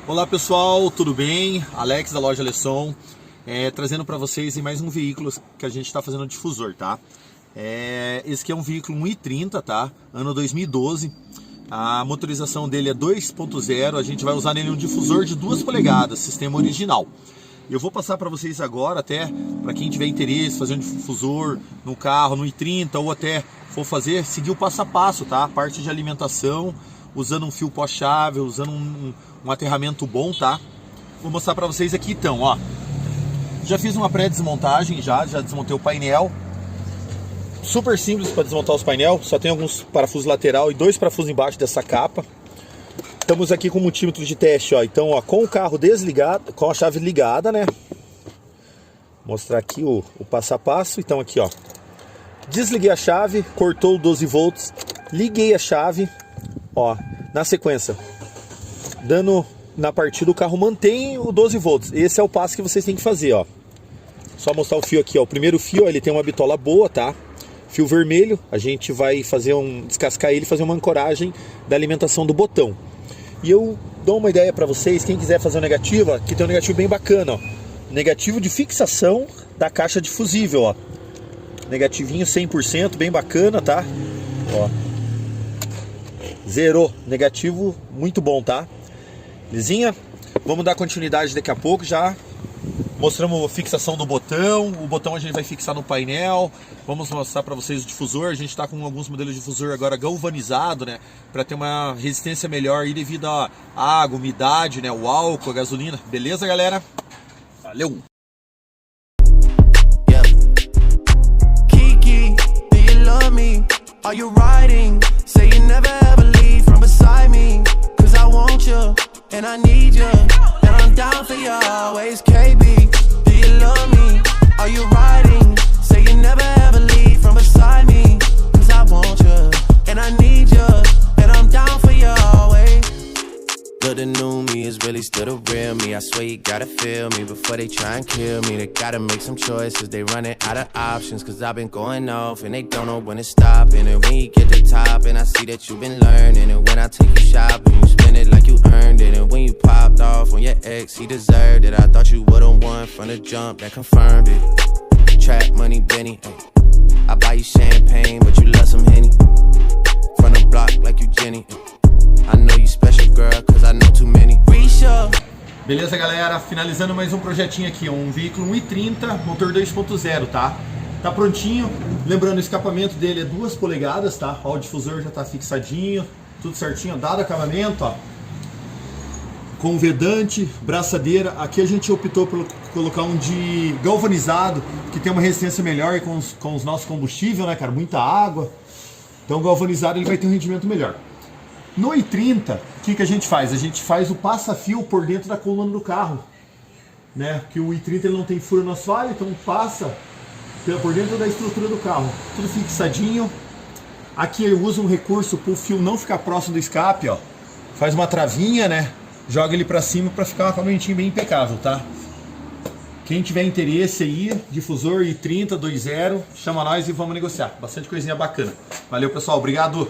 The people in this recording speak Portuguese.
Olá pessoal, tudo bem? Alex da loja Lesson, trazendo para vocês mais um veículo que a gente está fazendo difusor, tá? Esse aqui é um veículo 1.30, tá? Ano 2012, a motorização dele é 2.0, a gente vai usar nele um difusor de 2 polegadas, sistema original. Eu vou passar para vocês agora, até para quem tiver interesse, fazer um difusor no carro, no 1.30, ou até for fazer, seguir o passo a passo, tá? A parte de alimentação, usando um fio pós-chave, usando um aterramento bom, tá? Vou mostrar para vocês aqui então, ó. Já fiz uma pré-desmontagem, já desmontei o painel. Super simples para desmontar os painel, só tem alguns parafusos lateral e 2 parafusos embaixo dessa capa. Estamos aqui com o multímetro de teste, ó. Então, ó, com o carro desligado, com a chave ligada, né? Vou mostrar aqui o passo a passo. Então aqui, ó. Desliguei a chave, cortou o 12 volts, liguei a chave, ó, na sequência. Dando na partida, o carro mantém o 12 volts. Esse é o passo que vocês têm que fazer, ó. Só mostrar o fio aqui, ó. O primeiro fio, ó, ele tem uma bitola boa, tá? Fio vermelho, a gente vai fazer descascar ele e fazer uma ancoragem da alimentação do botão. E eu dou uma ideia para vocês, quem quiser fazer um negativo, ó, aqui tem um negativo bem bacana, ó. Negativo de fixação da caixa difusível, ó. Negativinho 100%, bem bacana, tá? Ó. Zerou, negativo muito bom, tá? Lisinha? Vamos dar continuidade daqui a pouco, já mostramos a fixação do botão. O botão a gente vai fixar no painel. Vamos mostrar para vocês o difusor. A gente está com alguns modelos de difusor agora galvanizado, né? Para ter uma resistência melhor aí devido à água, umidade, né? O álcool, a gasolina. Beleza, galera? Valeu! Kiki, do you love me? Are you riding? Say you never ever leave from beside me. Cause I want you, and I need you, and I'm down for you always. KB, do you love me? Are you riding? Say you never ever leave from beside me. Cause I want you, and I need you, and I'm down for you always. But the new me is really still the real me. I swear you gotta feel me before they try and kill me. They gotta make some choices, they running out of options. Cause I've been going off and they don't know when to stop. And when you get to the top and I see that you've been learning. And when I take you shopping, you spend it like you earned it. And when you popped off on your ex, he deserved it. I thought you would've won from the jump, that confirmed it. Trap money, Benny, ay. I buy you champagne, but you love some Henny. From the block like you Jenny, ay. I know you special girl, cause I know too many. Beleza, galera? Finalizando mais um projetinho aqui, um veículo 1.30, motor 2.0, tá? Tá prontinho. Lembrando, o escapamento dele é 2 polegadas, tá? Ó, o difusor já tá fixadinho, tudo certinho, dado acabamento, ó. Com vedante, braçadeira. Aqui a gente optou por colocar um de galvanizado, que tem uma resistência melhor com os nossos combustíveis, né, cara? Muita água. Então, galvanizado ele vai ter um rendimento melhor. No i30, o que a gente faz? A gente faz o passa-fio por dentro da coluna do carro, né? Que o i30 ele não tem furo no assoalho, então passa por dentro da estrutura do carro, tudo fixadinho. Aqui eu uso um recurso para o fio não ficar próximo do escape, ó. Faz uma travinha, né? Joga ele para cima para ficar um acabamentinho bem impecável, tá? Quem tiver interesse aí, difusor i30 2.0, chama nós e vamos negociar. Bastante coisinha bacana. Valeu, pessoal, obrigado!